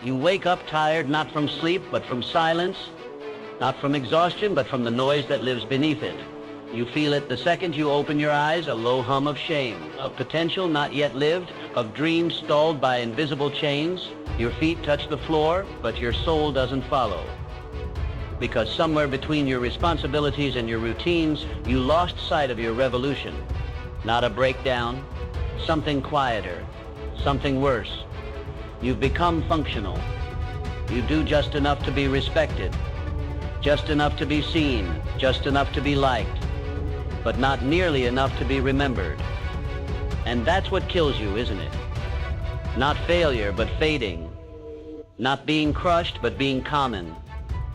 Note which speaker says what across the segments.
Speaker 1: You wake up tired not from sleep but from silence, not from exhaustion but from the noise that lives beneath it. You feel it the second you open your eyes, a low hum of shame, of potential not yet lived, of dreams stalled by invisible chains. Your feet touch the floor, but your soul doesn't follow. Because somewhere between your responsibilities and your routines, you lost sight of your revolution. Not a breakdown, something quieter, something worse. You've become functional. You do just enough to be respected, just enough to be seen, just enough to be liked, but not nearly enough to be remembered. And that's what kills you, isn't it? Not failure, but fading. Not being crushed, but being common.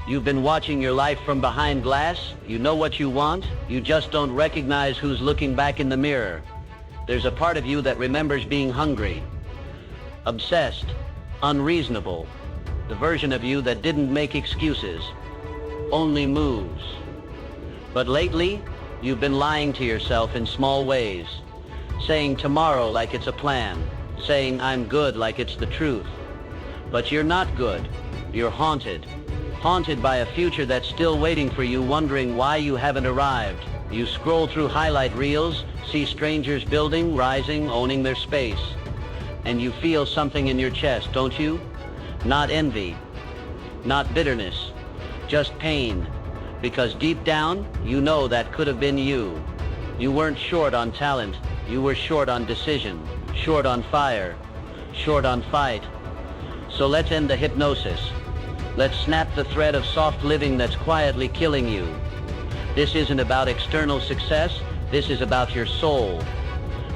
Speaker 1: You've been watching your life from behind glass. You know what you want. You just don't recognize who's looking back in the mirror. There's a part of you that remembers being hungry, obsessed, unreasonable. The version of you that didn't make excuses, only moves. But lately, you've been lying to yourself in small ways, saying tomorrow like it's a plan, saying I'm good like it's the truth. But you're not good. You're haunted. Haunted by a future that's still waiting for you, wondering why you haven't arrived. You scroll through highlight reels, see strangers building, rising, owning their space. And you feel something in your chest, don't you? Not envy, not bitterness, just pain. Because deep down, you know that could have been you. You weren't short on talent. You were short on decision, short on fire, short on fight. So let's end the hypnosis. Let's snap the thread of soft living that's quietly killing you. This isn't about external success. This is about your soul.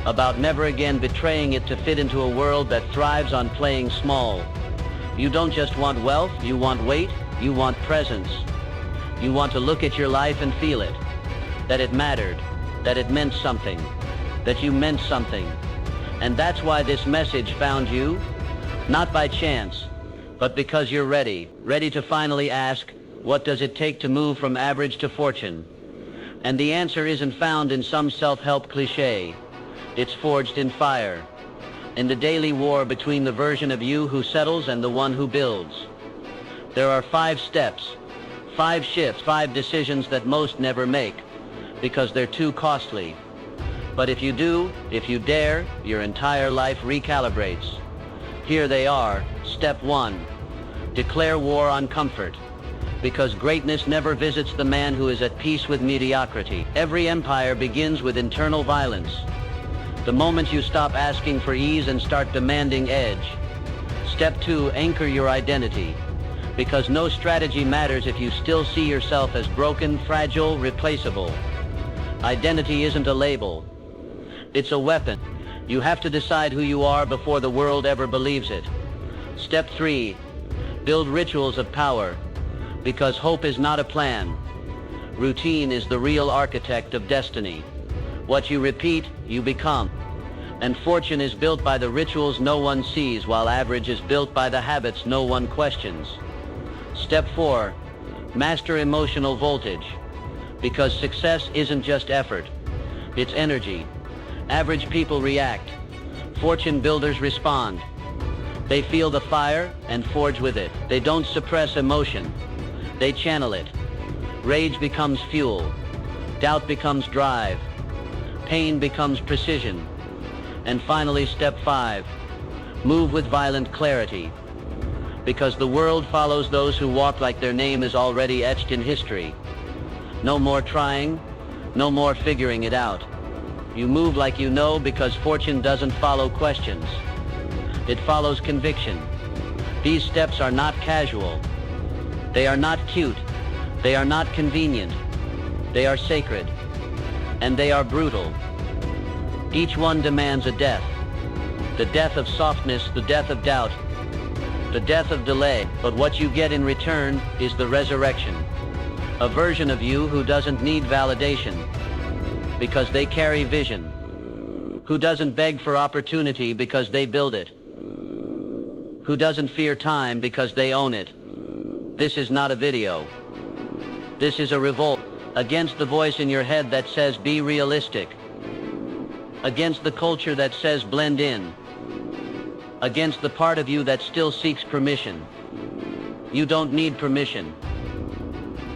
Speaker 1: About never again betraying it to fit into a world that thrives on playing small. You don't just want wealth, you want weight, you want presence. You want to look at your life and feel it. That it mattered, that it meant something, that you meant something. And that's why this message found you, not by chance, but because you're ready to finally ask, what does it take to move from average to fortune? And the answer isn't found in some self-help cliche. It's forged in fire, in the daily war between the version of you who settles and the one who builds. There are 5 steps, 5 shifts, 5 decisions that most never make, because they're too costly. But if you do, if you dare, your entire life recalibrates. Here they are. Step 1. Declare war on comfort. Because greatness never visits the man who is at peace with mediocrity. Every empire begins with internal violence. The moment you stop asking for ease and start demanding edge. Step 2. Anchor your identity. Because no strategy matters if you still see yourself as broken, fragile, replaceable. Identity isn't a label. It's a weapon. You have to decide who you are before the world ever believes it. Step 3. Build rituals of power. Because hope is not a plan. Routine is the real architect of destiny. What you repeat, you become. And fortune is built by the rituals no one sees, while average is built by the habits no one questions. Step 4. Master emotional voltage. Because success isn't just effort. It's energy. Average people react. Fortune builders respond. They feel the fire and forge with it. They don't suppress emotion. They channel it. Rage becomes fuel. Doubt becomes drive. Pain becomes precision. And finally, step 5. Move with violent clarity. Because the world follows those who walk like their name is already etched in history. No more trying. No more figuring it out. You move like you know, because fortune doesn't follow questions. It follows conviction. These steps are not casual. They are not cute. They are not convenient. They are sacred. And they are brutal. Each one demands a death. The death of softness, the death of doubt, the death of delay. But what you get in return is the resurrection. A version of you who doesn't need validation, because they carry vision. Who doesn't beg for opportunity because they build it. Who doesn't fear time because they own it. This is not a video. This is a revolt against the voice in your head that says be realistic. Against the culture that says blend in. against the part of you that still seeks permission. You don't need permission.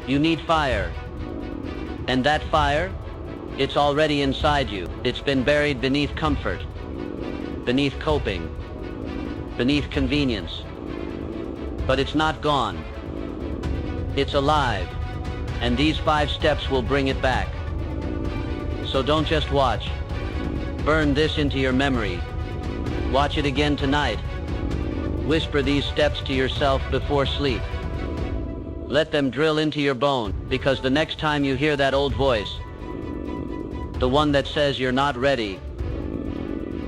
Speaker 1: You need fire. And that fire, it's already inside you. It's been buried beneath comfort, beneath coping, beneath convenience. But it's not gone. It's alive. And these 5 steps will bring it back. So don't just watch. Burn this into your memory. Watch it again tonight. Whisper these steps to yourself before sleep. Let them drill into your bone, because the next time you hear that old voice, the one that says you're not ready,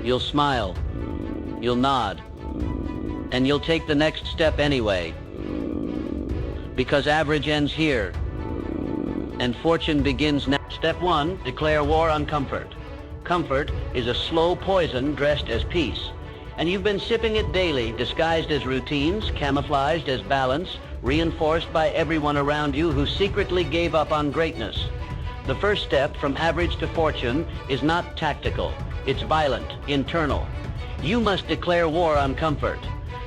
Speaker 1: you'll smile, you'll nod, and you'll take the next step anyway. Because average ends here, and fortune begins now. Step 1, declare war on comfort. Comfort is a slow poison dressed as peace, and you've been sipping it daily, disguised as routines, camouflaged as balance, reinforced by everyone around you who secretly gave up on greatness. The first step from average to fortune is not tactical. It's violent, internal. You must declare war on comfort.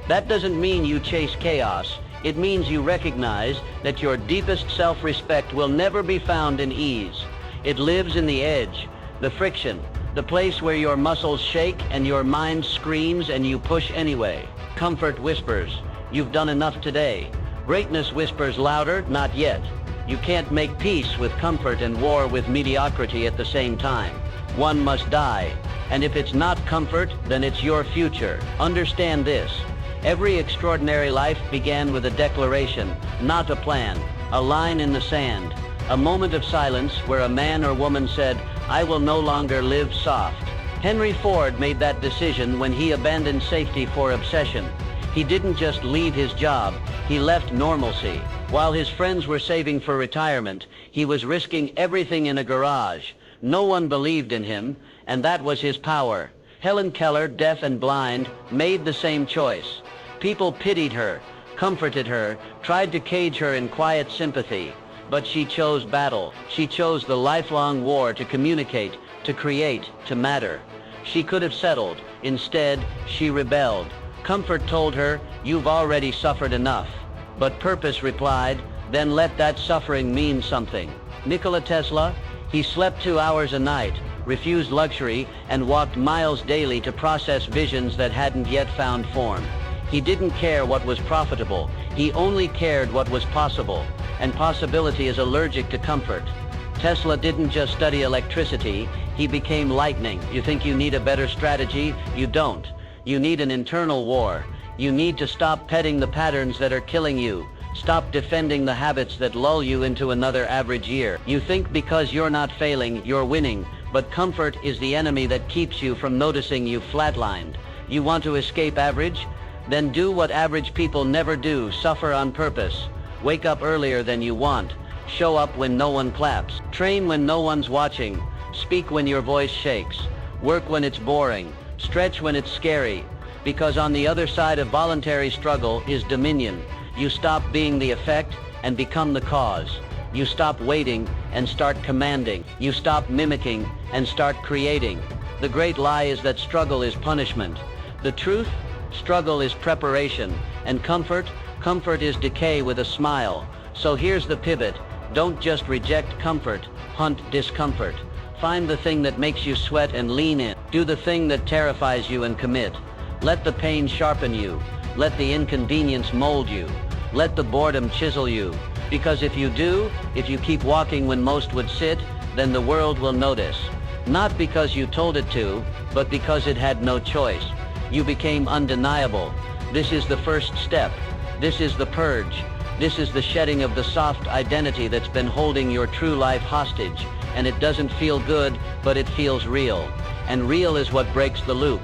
Speaker 1: That doesn't mean you chase chaos. It means you recognize that your deepest self-respect will never be found in ease. It lives in the edge, the friction, the place where your muscles shake and your mind screams and you push anyway. Comfort whispers, you've done enough today. Greatness whispers louder, not yet. You can't make peace with comfort and war with mediocrity at the same time. One must die. And if it's not comfort, then it's your future. Understand this. Every extraordinary life began with a declaration, not a plan, a line in the sand, a moment of silence where a man or woman said, "I will no longer live soft." Henry Ford made that decision when he abandoned safety for obsession. He didn't just leave his job, he left normalcy. While his friends were saving for retirement, he was risking everything in a garage. No one believed in him, and that was his power. Helen Keller, deaf and blind, made the same choice. People pitied her, comforted her, tried to cage her in quiet sympathy. But she chose battle. She chose the lifelong war to communicate, to create, to matter. She could have settled. Instead, she rebelled. Comfort told her, "You've already suffered enough." But purpose replied, "Then let that suffering mean something." Nikola Tesla, he slept 2 hours a night, refused luxury, and walked miles daily to process visions that hadn't yet found form. He didn't care what was profitable. He only cared what was possible. And possibility is allergic to comfort. Tesla didn't just study electricity, he became lightning. You think you need a better strategy? You don't. You need an internal war. You need to stop petting the patterns that are killing you. Stop defending the habits that lull you into another average year. You think because you're not failing, you're winning, but comfort is the enemy that keeps you from noticing you've flatlined. You want to escape average? Then do what average people never do, suffer on purpose. Wake up earlier than you want. Show up when no one claps. Train when no one's watching. Speak when your voice shakes. Work when it's boring. Stretch when it's scary. Because on the other side of voluntary struggle is dominion. You stop being the effect and become the cause. You stop waiting and start commanding. You stop mimicking and start creating. The great lie is that struggle is punishment. The truth? Struggle is preparation. And comfort is decay with a smile. So here's the pivot. Don't just reject comfort, hunt discomfort. Find the thing that makes you sweat and lean in. Do the thing that terrifies you and commit. Let the pain sharpen you. Let the inconvenience mold you. Let the boredom chisel you. Because if you do, if you keep walking when most would sit, then the world will notice. Not because you told it to, but because it had no choice. You became undeniable. This is the first step. This is the purge. This is the shedding of the soft identity that's been holding your true life hostage. And it doesn't feel good, but it feels real. And real is what breaks the loop.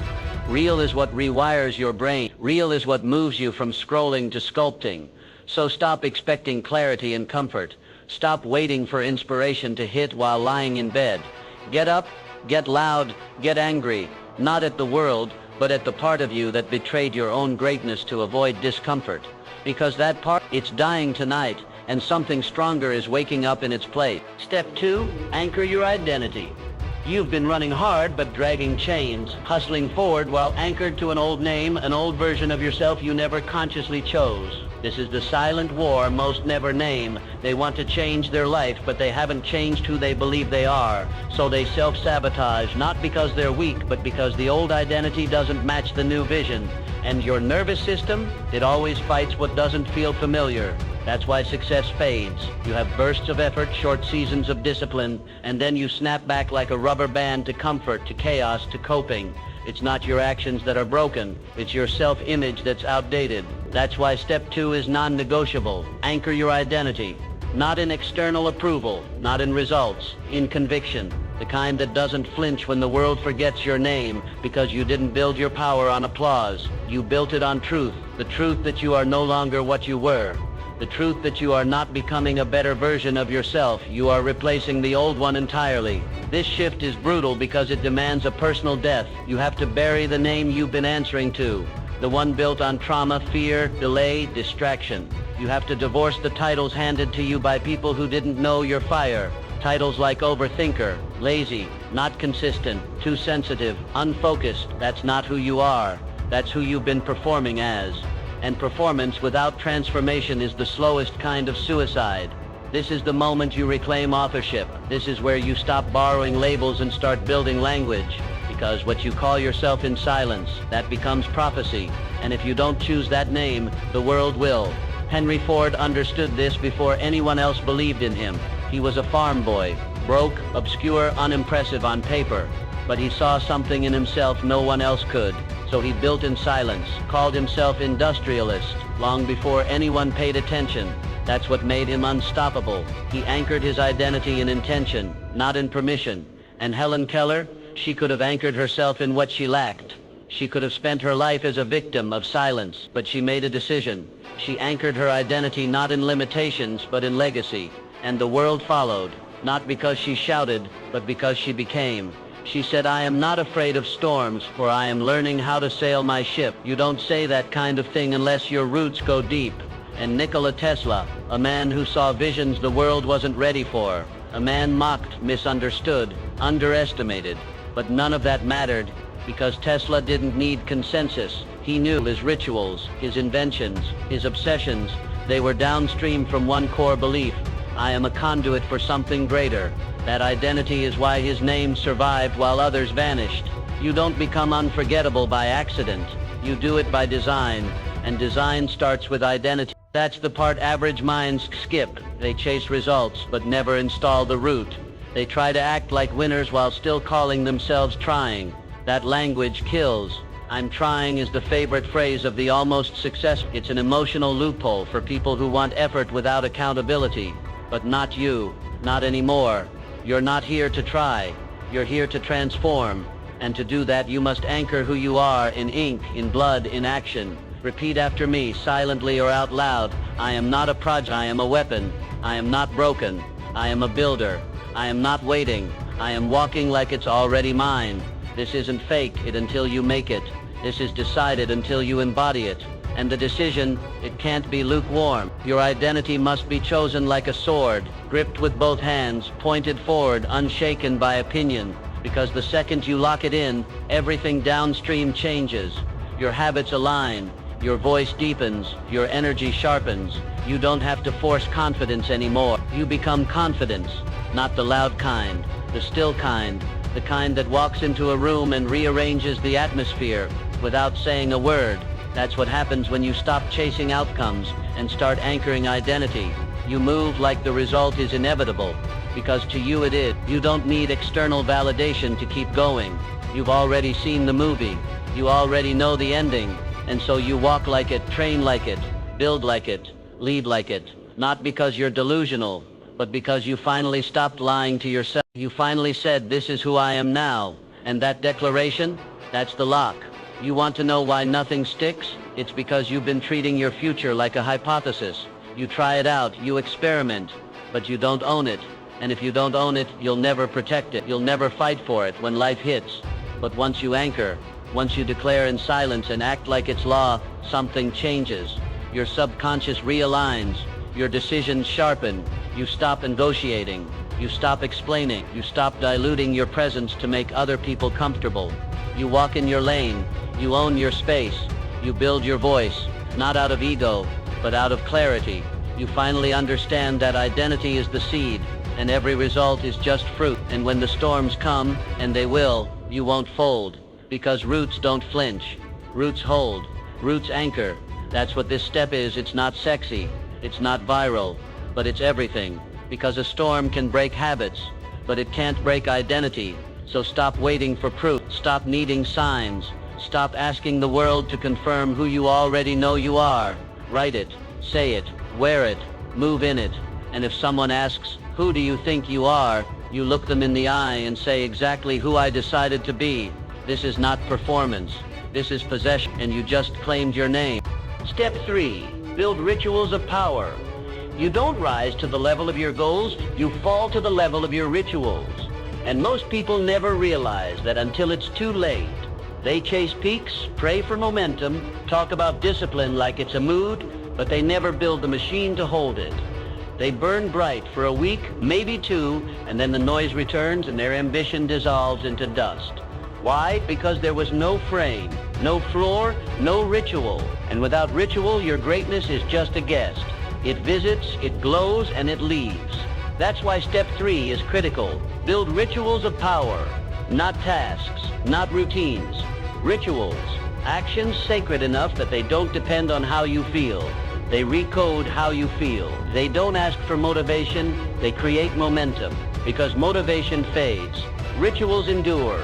Speaker 1: Real is what rewires your brain. Real is what moves you from scrolling to sculpting. So stop expecting clarity and comfort. Stop waiting for inspiration to hit while lying in bed. Get up, get loud, get angry. Not at the world, but at the part of you that betrayed your own greatness to avoid discomfort. Because that part, it's dying tonight, and something stronger is waking up in its place. Step 2, anchor your identity. You've been running hard but dragging chains, hustling forward while anchored to an old name, an old version of yourself you never consciously chose. This is the silent war most never name. They want to change their life, but they haven't changed who they believe they are. So they self-sabotage, not because they're weak, but because the old identity doesn't match the new vision. And your nervous system, it always fights what doesn't feel familiar. That's why success fades. You have bursts of effort, short seasons of discipline, and then you snap back like a rubber band to comfort, to chaos, to coping. It's not your actions that are broken. It's your self-image that's outdated. That's why step 2 is non-negotiable. Anchor your identity. Not in external approval, not in results, in conviction. The kind that doesn't flinch when the world forgets your name, because you didn't build your power on applause. You built it on truth. The truth that you are no longer what you were. The truth that you are not becoming a better version of yourself. You are replacing the old one entirely. This shift is brutal because it demands a personal death. You have to bury the name you've been answering to. The one built on trauma, fear, delay, distraction. You have to divorce the titles handed to you by people who didn't know your fire. Titles like overthinker, lazy, not consistent, too sensitive, unfocused. That's not who you are. That's who you've been performing as. And performance without transformation is the slowest kind of suicide. This is the moment you reclaim authorship. This is where you stop borrowing labels and start building language. Because what you call yourself in silence, that becomes prophecy. And if you don't choose that name, the world will. Henry Ford understood this before anyone else believed in him. He was a farm boy, broke, obscure, unimpressive on paper. But he saw something in himself no one else could. So he built in silence, called himself industrialist, long before anyone paid attention. That's what made him unstoppable. He anchored his identity in intention, not in permission. And Helen Keller, she could have anchored herself in what she lacked. She could have spent her life as a victim of silence, but she made a decision. She anchored her identity not in limitations, but in legacy. And the world followed, not because she shouted, but because she became. She said, "I am not afraid of storms, for I am learning how to sail my ship." You don't say that kind of thing unless your roots go deep. And Nikola Tesla, a man who saw visions the world wasn't ready for. A man mocked, misunderstood, underestimated. But none of that mattered, because Tesla didn't need consensus. He knew his rituals, his inventions, his obsessions. They were downstream from one core belief. I am a conduit for something greater. That identity is why his name survived while others vanished. You don't become unforgettable by accident. You do it by design, and design starts with identity. That's the part average minds skip. They chase results, but never install the root. They try to act like winners while still calling themselves trying. That language kills. I'm trying is the favorite phrase of the almost successful. It's an emotional loophole for people who want effort without accountability. But not you. Not anymore. You're not here to try. You're here to transform. And to do that, you must anchor who you are in ink, in blood, in action. Repeat after me, silently or out loud. I am not a project. I am a weapon. I am not broken. I am a builder. I am not waiting. I am walking like it's already mine. This isn't fake it until you make it. This is decided until you embody it. And the decision, it can't be lukewarm. Your identity must be chosen like a sword, gripped with both hands, pointed forward, unshaken by opinion. Because the second you lock it in, everything downstream changes. Your habits align, your voice deepens, your energy sharpens. You don't have to force confidence anymore. You become confidence, not the loud kind, the still kind, the kind that walks into a room and rearranges the atmosphere without saying a word. That's what happens when you stop chasing outcomes and start anchoring identity. You move like the result is inevitable, because to you it is. You don't need external validation to keep going. You've already seen the movie. You already know the ending. And so you walk like it, train like it, build like it, lead like it. Not because you're delusional, but because you finally stopped lying to yourself. You finally said, "This is who I am now." And that declaration, that's the lock. You want to know why nothing sticks? It's because you've been treating your future like a hypothesis. You try it out, you experiment, but you don't own it. And if you don't own it, you'll never protect it. You'll never fight for it when life hits. But once you anchor, once you declare in silence and act like it's law, something changes. Your subconscious realigns. Your decisions sharpen. You stop negotiating. You stop explaining. You stop diluting your presence to make other people comfortable. You walk in your lane. You own your space. You build your voice, not out of ego, but out of clarity. You finally understand that identity is the seed, and every result is just fruit. And when the storms come, and they will, you won't fold, because roots don't flinch. Roots hold. Roots anchor. That's what this step is. It's not sexy. It's not viral, but it's everything. Because a storm can break habits, but it can't break identity. So stop waiting for proof. Stop needing signs. Stop asking the world to confirm who you already know you are. Write it, say it, wear it, move in it. And if someone asks, who do you think you are? You look them in the eye and say exactly who I decided to be. This is not performance. This is possession, and you just claimed your name. Step 3, build rituals of power. You don't rise to the level of your goals, you fall to the level of your rituals. And most people never realize that until it's too late. They chase peaks, pray for momentum, talk about discipline like it's a mood, but they never build the machine to hold it. They burn bright for a week, maybe 2, and then the noise returns and their ambition dissolves into dust. Why? Because there was no frame, no floor, no ritual. And without ritual, your greatness is just a guest. It visits, it glows, and it leaves. That's why step 3 is critical. Build rituals of power, not tasks, not routines. Rituals, actions sacred enough that they don't depend on how you feel. They recode how you feel. They don't ask for motivation, they create momentum. Because motivation fades. Rituals endure.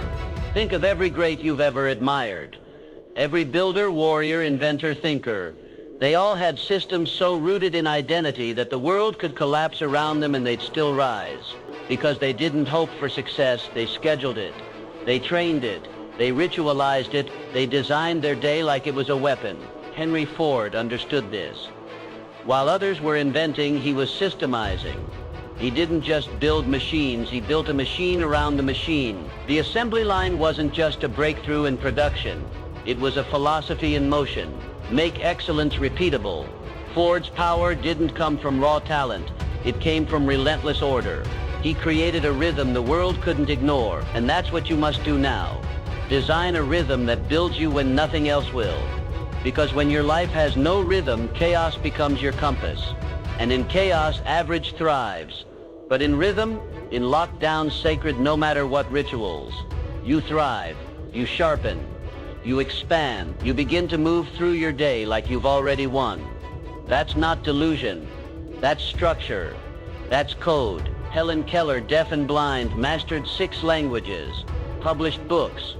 Speaker 1: Think of every great you've ever admired. Every builder, warrior, inventor, thinker. They all had systems so rooted in identity that the world could collapse around them and they'd still rise. Because they didn't hope for success, they scheduled it. They trained it. They ritualized it. They designed their day like it was a weapon. Henry Ford understood this. While others were inventing, he was systemizing. He didn't just build machines, he built a machine around the machine. The assembly line wasn't just a breakthrough in production. It was a philosophy in motion. Make excellence repeatable. Ford's power didn't come from raw talent. It came from relentless order. He created a rhythm the world couldn't ignore, and that's what you must do now. Design a rhythm that builds you when nothing else will. Because when your life has no rhythm, chaos becomes your compass. And in chaos, average thrives. But in rhythm, in lockdown, sacred, no matter what rituals, you thrive, you sharpen, you expand, you begin to move through your day like you've already won. That's not delusion. That's structure. That's code. Helen Keller, deaf and blind, mastered 6 languages, published books,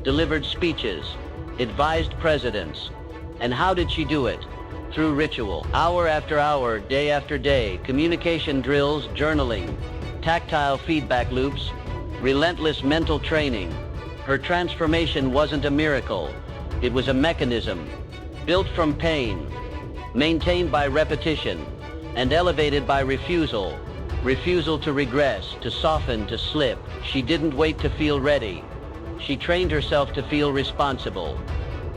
Speaker 1: delivered speeches, advised presidents. And how did she do it? Through ritual. Hour after hour, day after day, communication drills, journaling, tactile feedback loops, relentless mental training. Her transformation wasn't a miracle. It was a mechanism, built from pain, maintained by repetition, and elevated by refusal. Refusal to regress, to soften, to slip. She didn't wait to feel ready. She trained herself to feel responsible.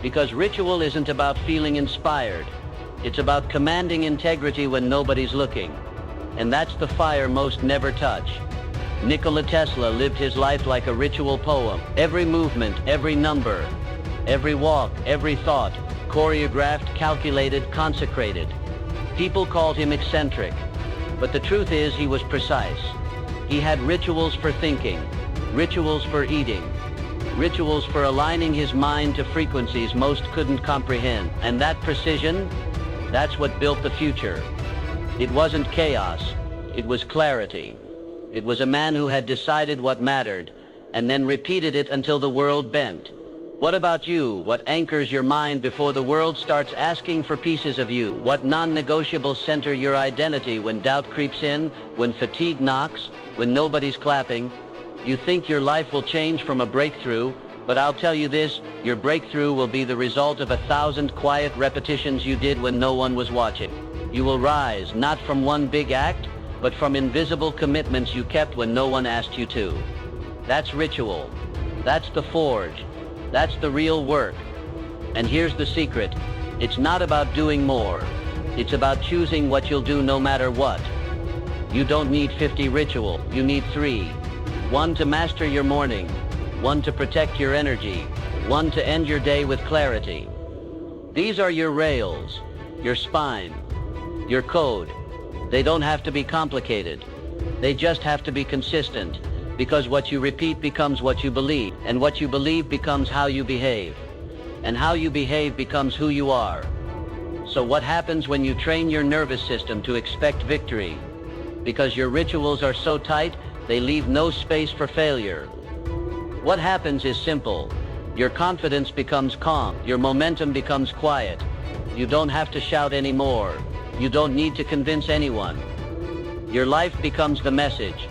Speaker 1: Because ritual isn't about feeling inspired. It's about commanding integrity when nobody's looking. And that's the fire most never touch. Nikola Tesla lived his life like a ritual poem. Every movement, every number, every walk, every thought, choreographed, calculated, consecrated. People called him eccentric. But the truth is he was precise. He had rituals for thinking, rituals for eating, rituals for aligning his mind to frequencies most couldn't comprehend. And that precision, that's what built the future. It wasn't chaos, it was clarity. It was a man who had decided what mattered, and then repeated it until the world bent. What about you? What anchors your mind before the world starts asking for pieces of you? What non-negotiables center your identity when doubt creeps in, when fatigue knocks, when nobody's clapping? You think your life will change from a breakthrough, but I'll tell you this, your breakthrough will be the result of 1,000 quiet repetitions you did when no one was watching. You will rise, not from one big act, but from invisible commitments you kept when no one asked you to. That's ritual. That's the forge. That's the real work. And here's the secret. It's not about doing more. It's about choosing what you'll do no matter what. You don't need 50 rituals, you need 3. One to master your morning, one to protect your energy, one to end your day with clarity. These are your rails, your spine, your code. They don't have to be complicated. They just have to be consistent, because what you repeat becomes what you believe, and what you believe becomes how you behave, and how you behave becomes who you are. So what happens when you train your nervous system to expect victory? Because your rituals are so tight, they leave no space for failure. What happens is simple. Your confidence becomes calm. Your momentum becomes quiet. You don't have to shout anymore. You don't need to convince anyone. Your life becomes the message.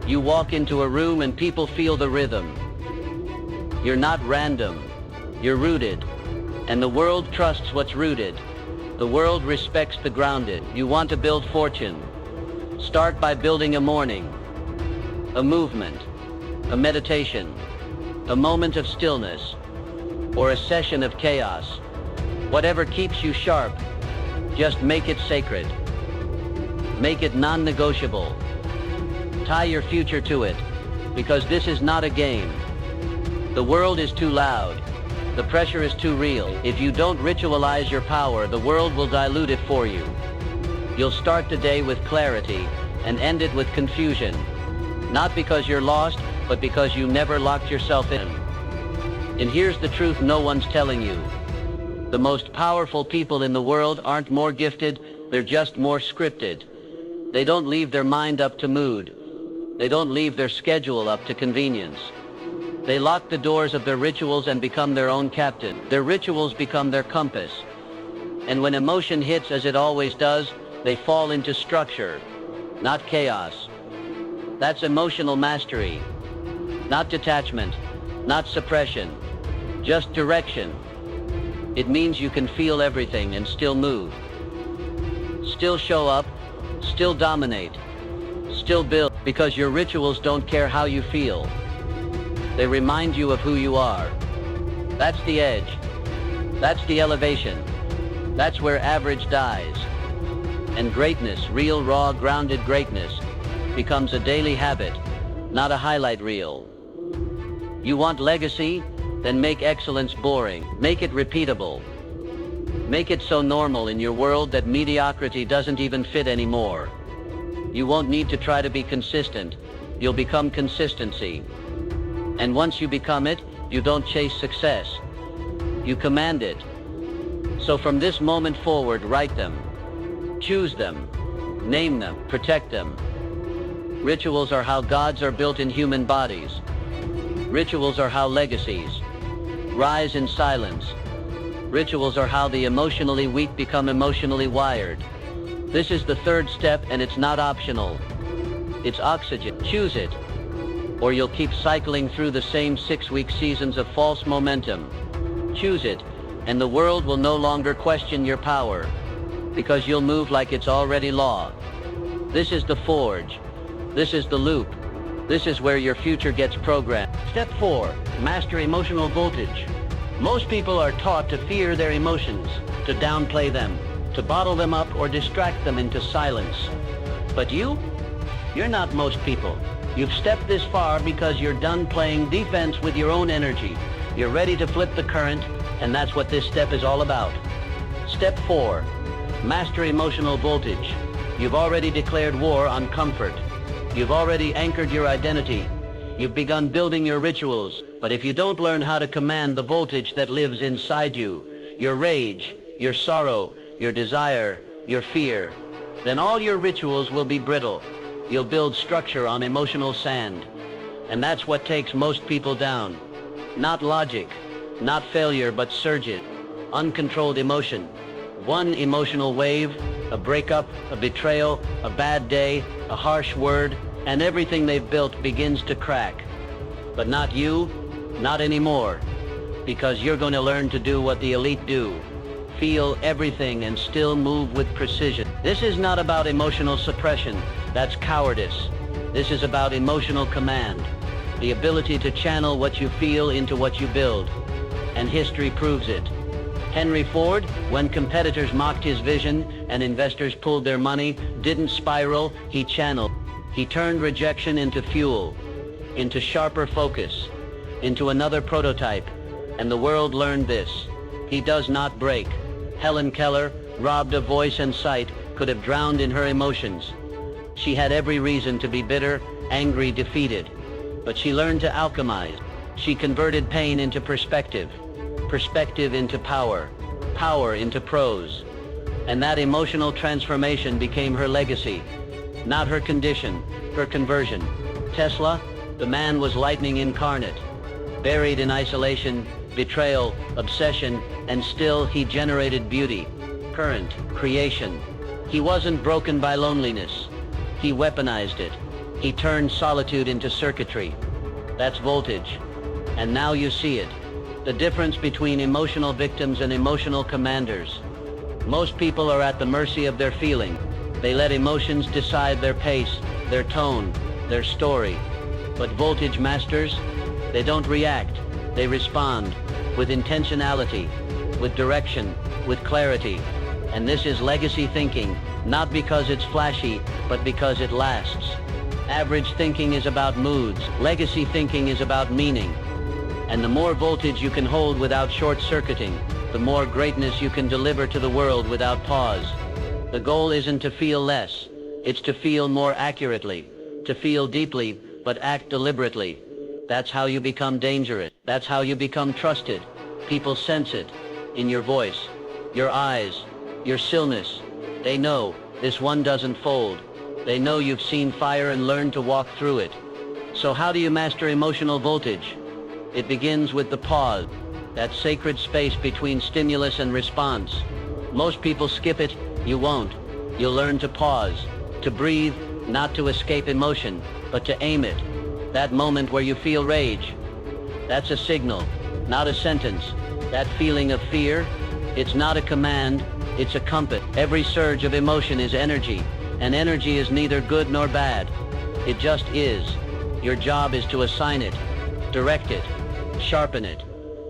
Speaker 1: You walk into a room and people feel the rhythm. You're not random. You're rooted. And the world trusts what's rooted. The world respects the grounded. You want to build fortune. Start by building a morning, a movement, a meditation, a moment of stillness, or a session of chaos. Whatever keeps you sharp, just make it sacred. Make it non-negotiable. Tie your future to it, because this is not a game. The world is too loud. The pressure is too real. If you don't ritualize your power, the world will dilute it for you. You'll start the day with clarity and end it with confusion. Not because you're lost, but because you never locked yourself in. And here's the truth no one's telling you. The most powerful people in the world aren't more gifted, they're just more scripted. They don't leave their mind up to mood. They don't leave their schedule up to convenience. They lock the doors of their rituals and become their own captain. Their rituals become their compass. And when emotion hits, as it always does, they fall into structure, not chaos. That's emotional mastery. Not detachment, not suppression, just direction. It means you can feel everything and still move. Still show up, still dominate, still build, because your rituals don't care how you feel. They remind you of who you are. That's the edge. That's the elevation. That's where average dies. And greatness, real, raw, grounded greatness, becomes a daily habit, not a highlight reel. You want legacy? Then make excellence boring. Make it repeatable. Make it so normal in your world that mediocrity doesn't even fit anymore. You won't need to try to be consistent. You'll become consistency. And once you become it, you don't chase success. You command it. So from this moment forward, write them. Choose them. Name them. Protect them. Rituals are how gods are built in human bodies. Rituals are how legacies rise in silence. Rituals are how the emotionally weak become emotionally wired. This is the third step, and it's not optional. It's oxygen. Choose it, or you'll keep cycling through the same 6-week seasons of false momentum. Choose it, and the world will no longer question your power, because you'll move like it's already law. This is the forge. This is the loop. This is where your future gets programmed. Step 4, master emotional voltage. Most people are taught to fear their emotions, to downplay them, to bottle them up or distract them into silence. But you're not most people. You've stepped this far because you're done playing defense with your own energy. You're ready to flip the current, and that's what this step is all about. Step 4, master emotional voltage. You've already declared war on comfort. You've already anchored your identity. You've begun building your rituals. But if you don't learn how to command the voltage that lives inside you, your rage, your sorrow, your desire, your fear, then all your rituals will be brittle. You'll build structure on emotional sand. And that's what takes most people down. Not logic, not failure, but surges. Uncontrolled emotion. One emotional wave, a breakup, a betrayal, a bad day, a harsh word, and everything they've built begins to crack. But not you, not anymore. Because you're going to learn to do what the elite do. Feel everything and still move with precision. This is not about emotional suppression. That's cowardice. This is about emotional command. The ability to channel what you feel into what you build. And history proves it. Henry Ford, when competitors mocked his vision and investors pulled their money, didn't spiral, he channeled. He turned rejection into fuel, into sharper focus, into another prototype, and the world learned this. He does not break. Helen Keller, robbed of voice and sight, could have drowned in her emotions. She had every reason to be bitter, angry, defeated. But she learned to alchemize. She converted pain into perspective, perspective into power, power into prose. And that emotional transformation became her legacy. Not her condition, her conversion. Tesla, the man was lightning incarnate. Buried in isolation, betrayal, obsession, and still he generated beauty, current, creation. He wasn't broken by loneliness. He weaponized it. He turned solitude into circuitry. That's voltage. And now you see it. The difference between emotional victims and emotional commanders. Most people are at the mercy of their feeling. They let emotions decide their pace, their tone, their story. But voltage masters, they don't react. They respond with intentionality, with direction, with clarity. And this is legacy thinking, not because it's flashy, but because it lasts. Average thinking is about moods. Legacy thinking is about meaning. And the more voltage you can hold without short-circuiting, the more greatness you can deliver to the world without pause. The goal isn't to feel less. It's to feel more accurately, to feel deeply, but act deliberately. That's how you become dangerous. That's how you become trusted. People sense it in your voice, your eyes, your stillness. They know this one doesn't fold. They know you've seen fire and learned to walk through it. So how do you master emotional voltage? It begins with the pause, that sacred space between stimulus and response. Most people skip it. You won't. You'll learn to pause, to breathe, not to escape emotion, but to aim it. That moment where you feel rage, that's a signal, not a sentence. That feeling of fear, it's not a command, it's a compass. Every surge of emotion is energy, and energy is neither good nor bad. It just is. Your job is to assign it, direct it, sharpen it.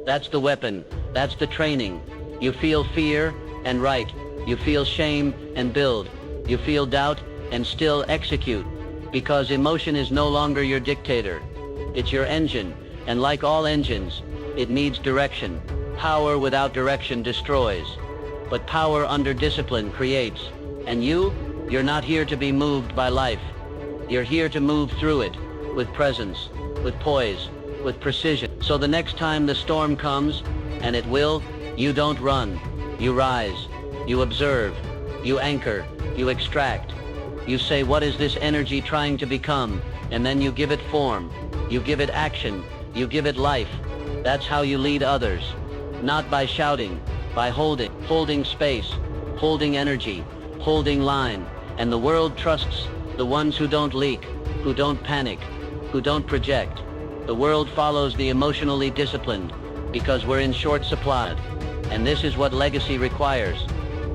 Speaker 1: That's the weapon, that's the training. You feel fear and write. You feel shame and build. You feel doubt and still execute. Because emotion is no longer your dictator. It's your engine, and like all engines, it needs direction. Power without direction destroys. But power under discipline creates. And you're not here to be moved by life. You're here to move through it, with presence, with poise, with precision. So the next time the storm comes, and it will, you don't run. You rise. You observe. You anchor. You extract. You say, what is this energy trying to become? And then you give it form. You give it action. You give it life. That's how you lead others. Not by shouting, by holding space, holding energy, holding line. And the world trusts the ones who don't leak, who don't panic, who don't project. The world follows the emotionally disciplined because we're in short supply. And this is what legacy requires.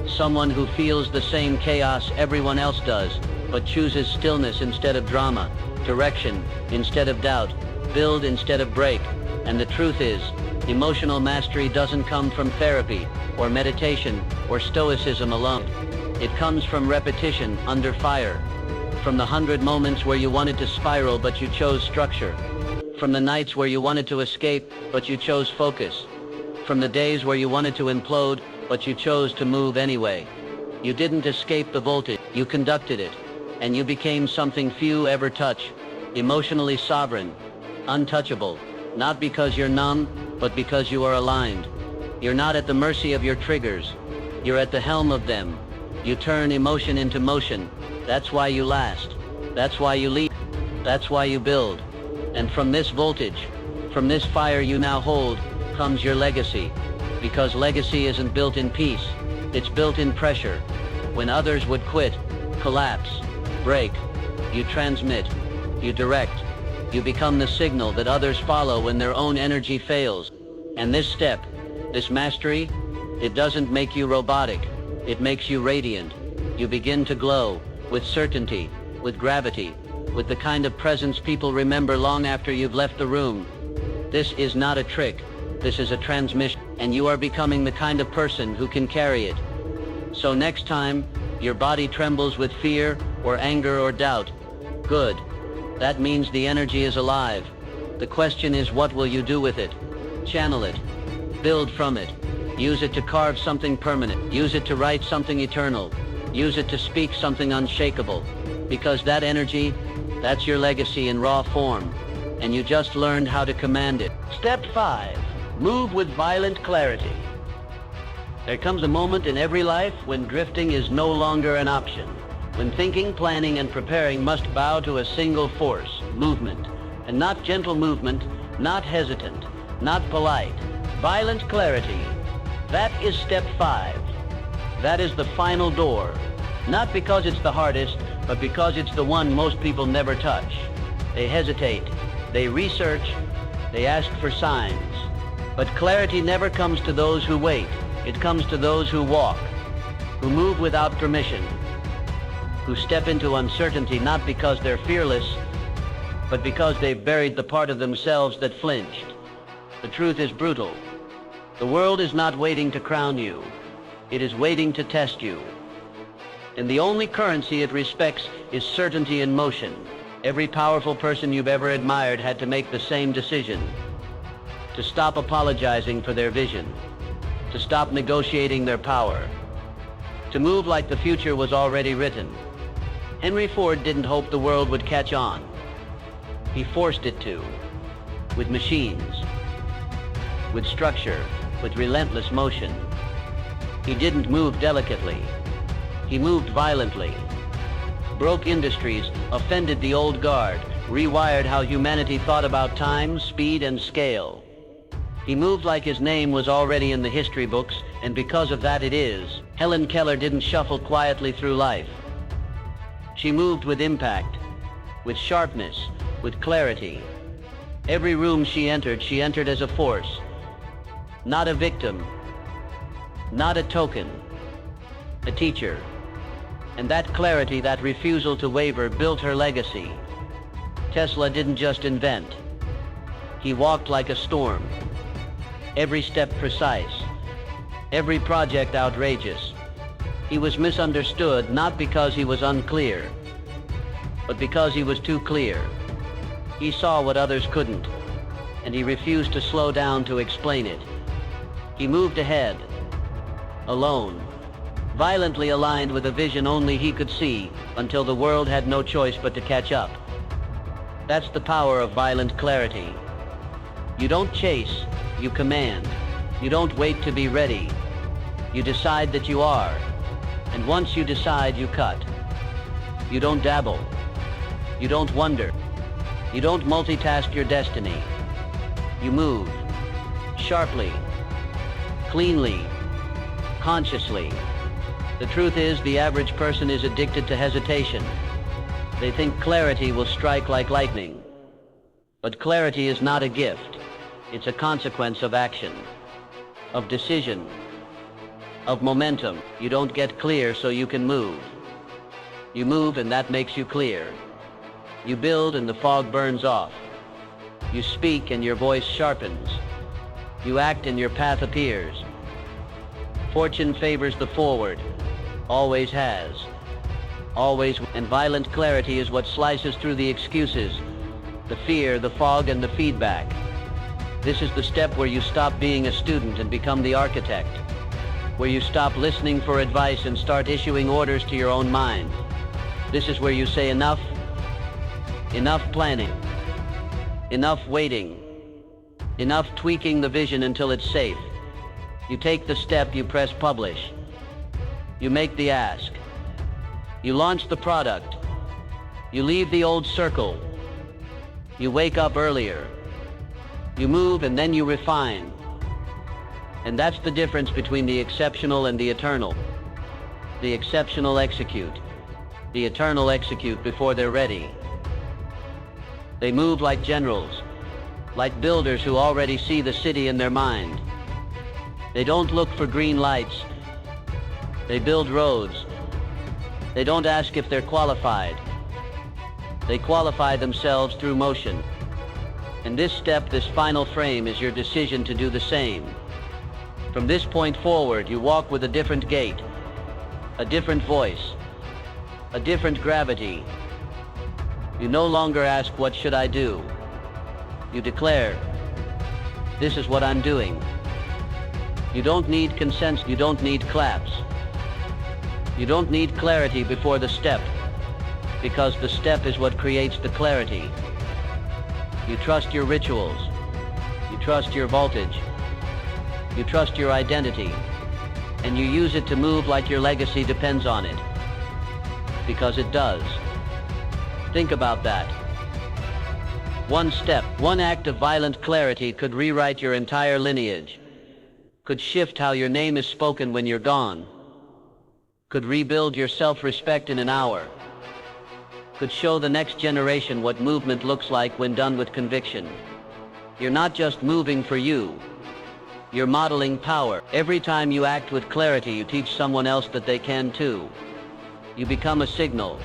Speaker 1: Someone who feels the same chaos everyone else does, but chooses stillness instead of drama, direction instead of doubt, build instead of break. And the truth is, emotional mastery doesn't come from therapy, or meditation, or stoicism alone. It comes from repetition under fire. From the 100 moments where you wanted to spiral but you chose structure. From the nights where you wanted to escape but you chose focus. From the days where you wanted to implode but you chose to move anyway. You didn't escape the voltage, you conducted it. And you became something few ever touch. Emotionally sovereign, untouchable. Not because you're numb, but because you are aligned. You're not at the mercy of your triggers. You're at the helm of them. You turn emotion into motion. That's why you last. That's why you lead. That's why you build. And from this voltage, from this fire you now hold, comes your legacy. Because legacy isn't built in peace. It's built in pressure. When others would quit, collapse, break, you transmit, you direct. You become the signal that others follow when their own energy fails. And this step, this mastery, it doesn't make you robotic. It makes you radiant. You begin to glow, with certainty, with gravity, with the kind of presence people remember long after you've left the room. This is not a trick. This is a transmission. and you are becoming the kind of person who can carry it. So next time your body trembles with fear or anger or doubt, good. That means the energy is alive. The question is, what will you do with it? Channel it. Build from it. Use it to carve something permanent. Use it to write something eternal. Use it to speak something unshakable. Because that energy, that's your legacy in raw form. And you just learned how to command it. Step 5. Move with violent clarity. There comes a moment in every life when drifting is no longer an option. When thinking, planning, and preparing must bow to a single force, movement. And not gentle movement, not hesitant, not polite. Violent clarity. That is step 5. That is the final door. Not because it's the hardest, but because it's the one most people never touch. They hesitate. They research. They ask for signs. But clarity never comes to those who wait. It comes to those who walk, who move without permission, who step into uncertainty not because they're fearless, but because they've buried the part of themselves that flinched. The truth is brutal. The world is not waiting to crown you. It is waiting to test you. And the only currency it respects is certainty in motion. Every powerful person you've ever admired had to make the same decision. To stop apologizing for their vision. To stop negotiating their power. To move like the future was already written. Henry Ford didn't hope the world would catch on. He forced it to. With machines. With structure. With relentless motion. He didn't move delicately. He moved violently. Broke industries, offended the old guard, rewired how humanity thought about time, speed, and scale. He moved like his name was already in the history books, and because of that it is. Helen Keller didn't shuffle quietly through life. She moved with impact, with sharpness, with clarity. Every room she entered as a force. Not a victim, not a token, a teacher. And that clarity, that refusal to waver, built her legacy. Tesla didn't just invent. He walked like a storm. Every step precise. Every project outrageous. He was misunderstood not because he was unclear, but because he was too clear. He saw what others couldn't, and he refused to slow down to explain it. He moved ahead, alone, violently aligned with a vision only he could see, until the world had no choice but to catch up. That's the power of violent clarity. You don't chase, you command. You don't wait to be ready. You decide that you are. And once you decide, you cut. You don't dabble. You don't wonder. You don't multitask your destiny. You move. Sharply. Cleanly. Consciously. The truth is, the average person is addicted to hesitation. They think clarity will strike like lightning. But clarity is not a gift. It's a consequence of action, of decision, of momentum. You don't get clear so you can move. You move and that makes you clear. You build and the fog burns off. You speak and your voice sharpens. You act and your path appears. Fortune favors the forward. Always has. Always. And violent clarity is what slices through the excuses, the fear, the fog, and the feedback. This is the step where you stop being a student and become the architect, where you stop listening for advice and start issuing orders to your own mind. This is where you say enough, enough planning, enough waiting, enough tweaking the vision until it's safe. You take the step, you press publish. You make the ask. You launch the product. You leave the old circle. You wake up earlier. You move and then you refine. And that's the difference between the exceptional and the eternal. The exceptional execute. The eternal execute before they're ready. They move like generals, like builders who already see the city in their mind. They don't look for green lights. They build roads. They don't ask if they're qualified. They qualify themselves through motion. And this step, this final frame, is your decision to do the same. From this point forward, you walk with a different gait, a different voice, a different gravity. You no longer ask, what should I do? You declare, this is what I'm doing. You don't need consent, you don't need claps. You don't need clarity before the step, because the step is what creates the clarity. You trust your rituals. You trust your voltage. You trust your identity. And you use it to move like your legacy depends on it. Because it does. Think about that. One step, one act of violent clarity could rewrite your entire lineage. Could shift how your name is spoken when you're gone. Could rebuild your self-respect in an hour. Could show the next generation what movement looks like when done with conviction. You're not just moving for you. You're modeling power. Every time you act with clarity, you teach someone else that they can too. You become a signal,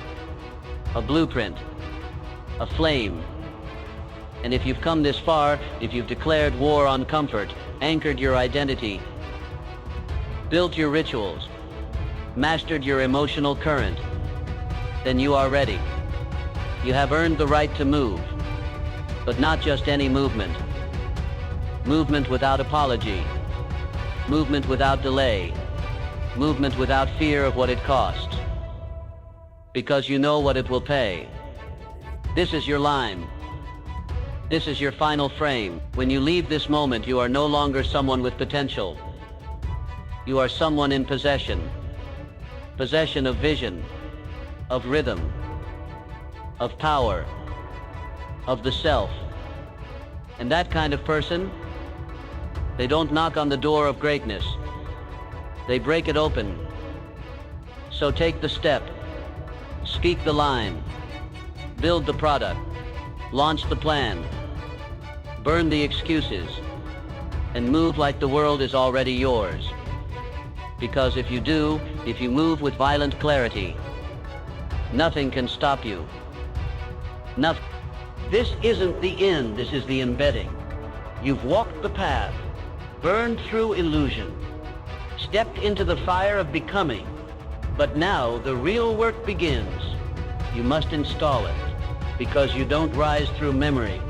Speaker 1: a blueprint, a flame. And if you've come this far, if you've declared war on comfort, anchored your identity, built your rituals, mastered your emotional current, then you are ready. You have earned the right to move, but not just any movement. Movement without apology, movement without delay, movement without fear of what it costs, because you know what it will pay. This is your line. This is your final frame. When you leave this moment, you are no longer someone with potential. You are someone in possession. Possession of vision, of rhythm, of power, of the self. And that kind of person, they don't knock on the door of greatness. They break it open. So take the step, speak the line, build the product, launch the plan, burn the excuses, and move like the world is already yours. Because if you do, if you move with violent clarity, nothing can stop you. Nothing. This isn't the end, this is the embedding. You've walked the path, burned through illusion, stepped into the fire of becoming, but now the real work begins. You must install it, because you don't rise through memory.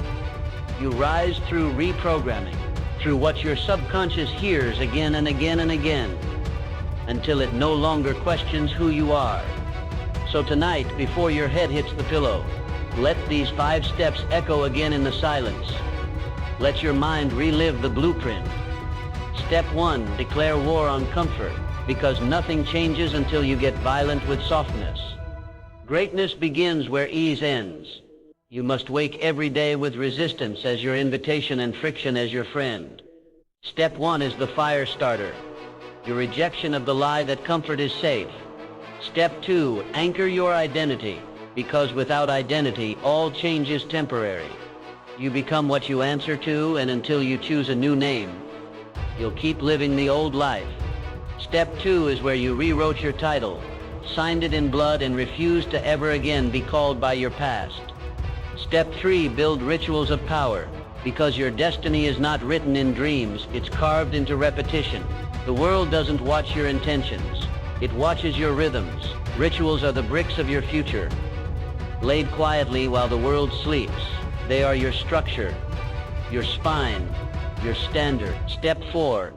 Speaker 1: You rise through reprogramming, through what your subconscious hears again and again and again, until it no longer questions who you are. So tonight, before your head hits the pillow, let these 5 steps echo again in the silence. Let your mind relive the blueprint. Step 1, declare war on comfort, because nothing changes until you get violent with softness. Greatness begins where ease ends. You must wake every day with resistance as your invitation and friction as your friend. Step 1 is the fire starter, your rejection of the lie that comfort is safe. Step 2, anchor your identity, because without identity, all change is temporary. You become what you answer to, and until you choose a new name, you'll keep living the old life. Step 2 is where you rewrote your title, signed it in blood, and refused to ever again be called by your past. Step 3, build rituals of power, because your destiny is not written in dreams, it's carved into repetition. The world doesn't watch your intentions, it watches your rhythms. Rituals are the bricks of your future, laid quietly while the world sleeps. They are your structure, your spine, your standard. Step 4,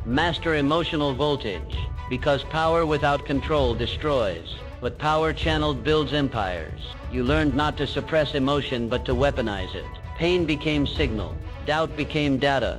Speaker 1: master emotional voltage, because power without control destroys, but power channeled builds empires. You learned not to suppress emotion, but to weaponize it. Pain became signal, doubt became data,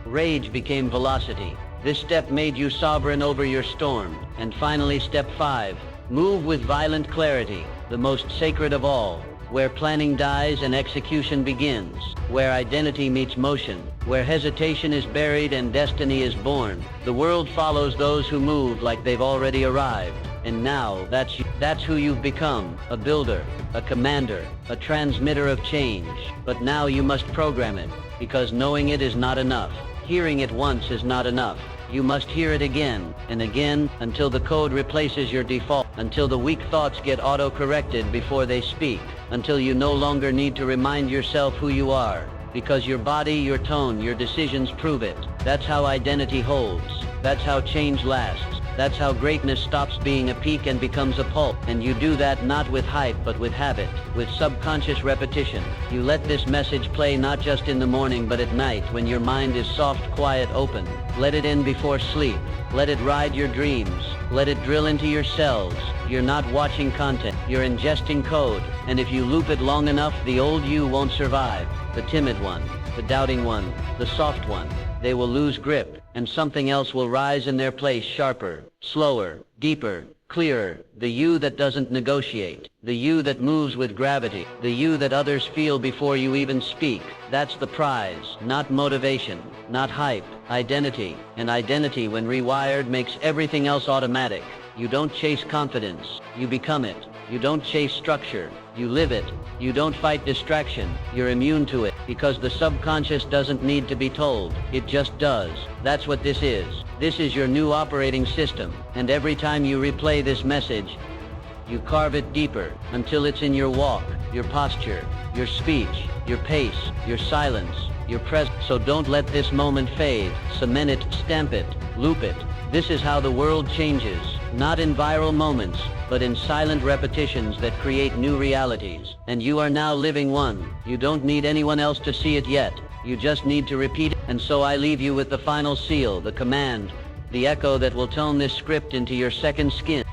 Speaker 1: rage became velocity. This step made you sovereign over your storm. And finally, step 5, move with violent clarity, the most sacred of all, where planning dies and execution begins, where identity meets motion, where hesitation is buried and destiny is born. The world follows those who move like they've already arrived. And now, that's who you've become, a builder, a commander, a transmitter of change. But now you must program it, because knowing it is not enough. Hearing it once is not enough. You must hear it again and again until the code replaces your default, until the weak thoughts get auto-corrected before they speak, until you no longer need to remind yourself who you are, because your body, your tone, your decisions prove it. That's how identity holds. That's how change lasts. That's how greatness stops being a peak and becomes a pulse. And you do that not with hype but with habit, with subconscious repetition. You let this message play not just in the morning but at night when your mind is soft, quiet, open. Let it in before sleep. Let it ride your dreams. Let it drill into your cells. You're not watching content. You're ingesting code. And if you loop it long enough, the old you won't survive. The timid one, the doubting one, the soft one. They will lose grip, and something else will rise in their place, sharper, slower, deeper, clearer. The you that doesn't negotiate. The you that moves with gravity. The you that others feel before you even speak. That's the prize, not motivation, not hype. Identity. And identity, when rewired, makes everything else automatic. You don't chase confidence. You become it. You don't chase structure. You live it. You don't fight distraction. You're immune to it, because the subconscious doesn't need to be told. It just does. That's what this is. This is your new operating system. And every time you replay this message, you carve it deeper until it's in your walk, your posture, your speech, your pace, your silence, your presence. So don't let this moment fade. Cement it, stamp it, loop it. This is how the world changes. Not in viral moments, but in silent repetitions that create new realities. And you are now living one. You don't need anyone else to see it yet. You just need to repeat it. And so I leave you with the final seal, the command, the echo that will tone this script into your second skin.